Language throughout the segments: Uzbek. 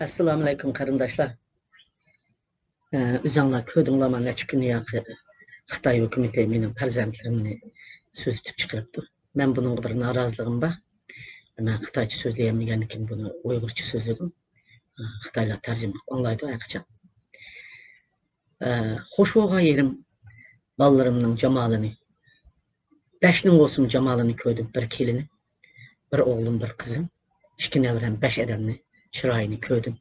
Assalamu alaikum qarindoshlar. O'zinglar ko'rdinglarmi necha kun yoqi Xitoy hukumati mening farzandlarimni so'zitib chiqaribdi. Men buning bir noroziligim bor. Men Xitoycha so'zlayolmaganligim buni Uyg'urcha so'zladim. Xitoylar tarjima qilib anglaydi ayqachon. Xo'sh bo'lgan yerim bolalarimning jamolini 5 ning bo'lsin jamolini ko'rdim. Bir kelini, bir o'g'lim, bir qizim, 2 navram, 5 odamni chiroyini ko'rdim.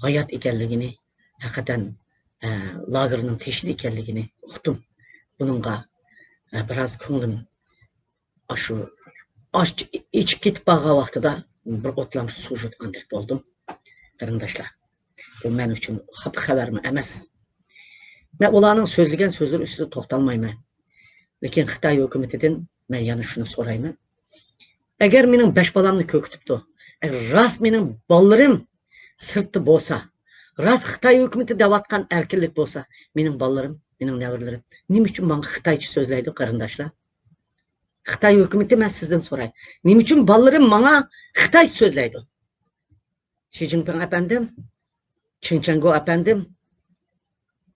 Hayat ekanligini, haqiqatan lagerning teshik ekanligini uqdim. Buningga biroz ko'nglim shu ichib ketib qolgan vaqtida bir o'tlam suv jutgandek bo'ldim. Qarindoshlar, bu men uchun xabarmi emas. Men ularning so'zlagan so'zlari ustida to'xtalmayman. Lekin Xitoy hukumatidan men yana shuni so'rayman. Agar mening 5 bolamni ko'kitibdi, agar rost mening bolalarim sirtda bo'lsa, rost Xitoy hukumati davatgan erkinlik bo'lsa, mening bolalarim, mening nevaralarim nima uchun menga Xitoycha so'zlaydi qarindoshlar? Xitoy hukumati men sizdan so'ray. Nima uchun bolalarim menga Xitoycha so'zlaydi? Xi Jinping apandim, Chen Chango apandim,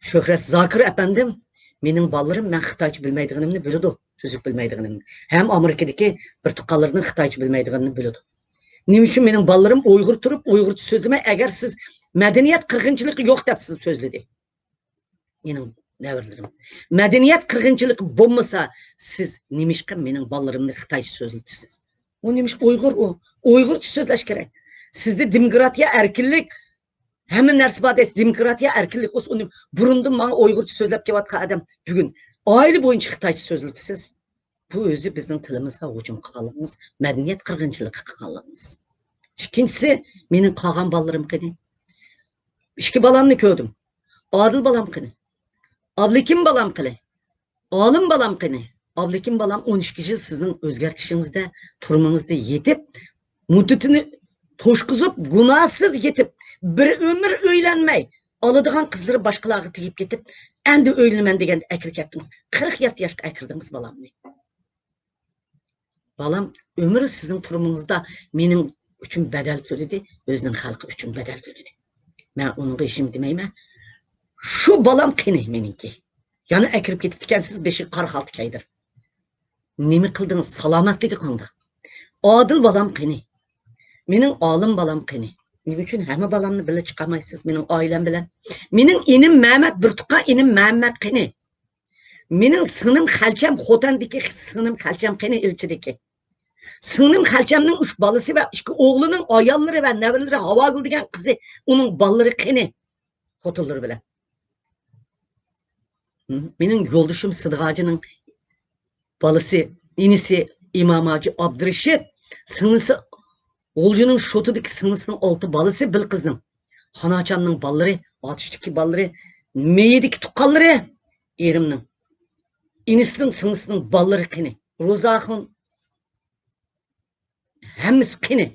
Shuhrat Zokir apandim, mening bolalarim men Xitoycha bilmaydiganimni biladi, tuzuk bilmaydiganimni. Ham Amerikadagi bir tuqqanlarning Xitoycha bilmaydiganini biladi. Nima uchun mening bolalarim Uyg'ur turib, Uyg'urcha so'zlamay, agar siz madaniyat qirg'inchiligi yo'q deb siz so'zladi. Mening davrlarim. Madaniyat qirg'inchiligi bo'lmasa, siz nimishqa mening bolalarimni Xitoycha so'zlatasiz? U nimish Uyg'ur, u Uyg'urcha so'zlash kerak. Sizda demokratiya, erkinlik, hamma narsa bor deysiz. Demokratiya, erkinlik bo'lsa, uni burundan menga Uyg'urcha so'zlab kelayotgan odam bugun oila bo'yicha Xitoycha so'zlatasiz. Bu o'zi bizning tilimizga hujum qilganligimiz, madaniyat qirg'inchiligi qilganligimiz. İkincisi, mening qolgan bolalarim qani. 2 balamni ko'rdim. Odil balam qani. Ablekim balam qani. Olim balam qani. Ablekim balam 12 yil sizning o'zgartishingizda, turmangizda yetib, muddatini to'shqizib, gunohsiz yetib, bir umr o'ylanmay, oladigan qizlari boshqalarga tegib ketib, endi o'ylaman degan akir ketdingiz. 47 yoshga akirdingiz balamni. Balam umri sizning turmangizda mening uchun badal to'ladi, o'zining xalqi uchun badal to'ladi. Men unga ishim demayman. Shu balam qani meningki. Yana akirib ketib ekansiz, beshi qora xalta kaydir. Nima qildingiz? Salomatligi qanda. Odil balam qani. Mening olim balam qani. Nima uchun hamma balamni birga chiqarmaysiz mening oilam bilan? Mening inim Mehmet Burtuqa, inim Muhammad qani. Mening singlim Xalcham Xotandagi singlim Xalcham qani ilchidagi. Singlim Xalchamning 3 balasi va 2 o'g'lining ayollari va nevaralari Havogul degan qizi, uning bolalari qani xotinlari bilan. Mening yo'ldoshim Sidiqojining balasi, inisi Imom Hoji Abdurashid, singlisi O'ljining shotidagi singlisining 6 balasi bil qizning. Xonachamning bolalari, Otishdagi bolalari, meyidagi tuqqanlari erimning. Inisining singlisining bolalari qani. Ro'zaxon hammasi qani.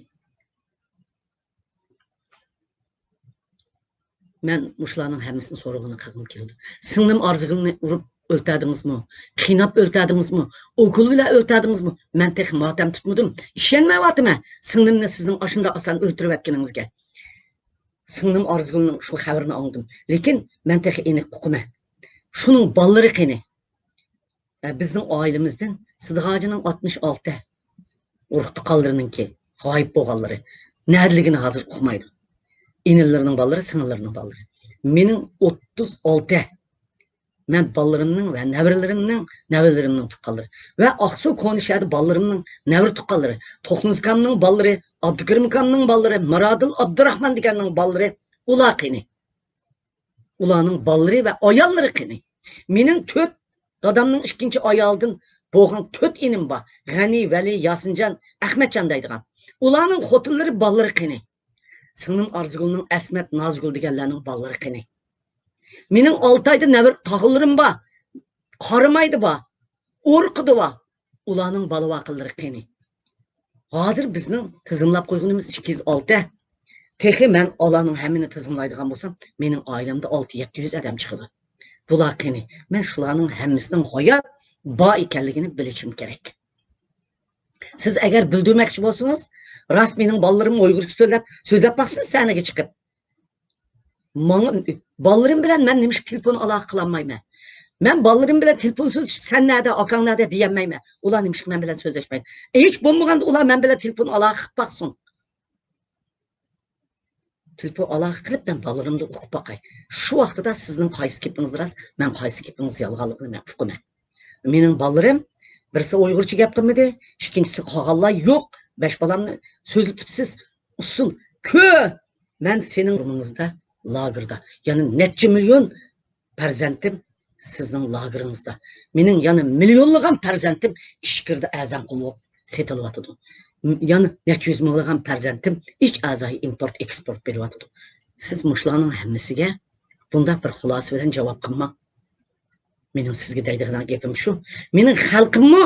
Men mushlarning hammasini so'rag'ini qilgim keldi. Singlim Arzigulni urib o'ltadingizmi? Qiynab o'ltadingizmi? O'kul bilan o'ltadingizmi? Men tek motam tutmadim. Ishonmayapman. Singlimni sizning ashunda oson o'ltirib atganingizga. Singlim Arzigulning shu xabarini oldim. Lekin men tek aniq uqma. Shuning bolalari qani. Bizning oilamizdan Sidiqojining 66 urug' tuqqanlarininki g'oyib bo'lganlari. Nədligini hozir uqmaydi. İnillərinin balları, sınırlarının balları. Mening 36. Men ballarimning va nevaralarimning tuqqanlari. Va Aqsu Konishadi ballarimning nevar tuqqanlari. To'qnizkamning ballari, Abdukarimkamning ballari, Maradil Abdurahmon deganning ballari, ular qani. Ularning ballari va ayollari qani. Mening 4 dadamning 2-chi ayoldan bo'lgan 4 inim bor. G'ani, Vali, Yasinjon, Ahmadjon deydigan. Ularning xotinlari, ballari qani. Singlim Arzigulning Asmat, Nazgul deganlarning bolalari qani. Mening 6 oyda nevar tog'larim bor. Qarimaydi bor. O'rqidi bor. Ularning bola vaqillari qani. Hozir bizning tizimlab qo'yganimiz 206. Texi men ularning hammini tizimlaydigan bo'lsam, mening oilamda 600-700 odam chiqadi. Bular qani. Men shularning hammasining hayot bor ekanligini bilishim kerak. Siz agar bildirmoqchi bo'lsangiz, Rast mening bolalarim Uyg'urcha so'zlab baxsın sanaga chiqib. Ballarım bilen ben demiş telefon aloqa qilolmayman. Men ballarım bilen telefon so'zlashib, sen nerede, akang nerede diyemeyme. Ular demiş men bilen so'zlashmaydi. Hiç bo'lmaganda ular men bilen telefon aloqa qilib baqsin. Telefon aloqa qilib men ballarımda o'qib baqay. Shu vaqtida sizning qaysi gapingiz rost, men qaysi gapingiz yolg'onligini men uqaman. Mening ballarım birisi Uyg'urcha gap qilmadi, ikkinchisi qolganlar yo'q. 5 balamni so'zlatibsiz. Usul kö. Men sening rumingizda lagerda. Yani neçe milyon perzentim sizning lageringizda. Mening yani milyonlagan perzentim ishkirda azam qilib setilyotidi. Yani neçe yüz milyon perzentim iç azayı import eksport beryotidi. Siz mushlarning hammasiga bunda bir xulosa bilan javob qilmoq. Mening sizga deydigan gapim shu. Mening xalqimmi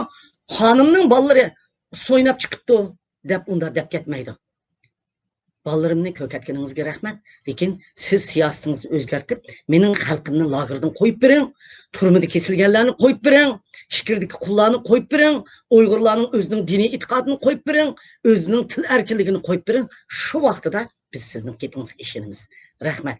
xonimning bolalari so'ynab chiqibdi deb unda deb ketmaydi. Ballarımni ko'katganingizga rahmat, lekin siz siyosatingizni o'zgartirib, mening xalqimni lagerdan qo'yib bering, turmada kesilganlarni qo'yib bering, shikirdagi qullarni qo'yib bering, Uyg'urlarning o'zining diniy e'tiqodini qo'yib bering, o'zining til erkinligini qo'yib bering. Shu vaqtida biz sizning gapingizga ishonamiz. Rahmat.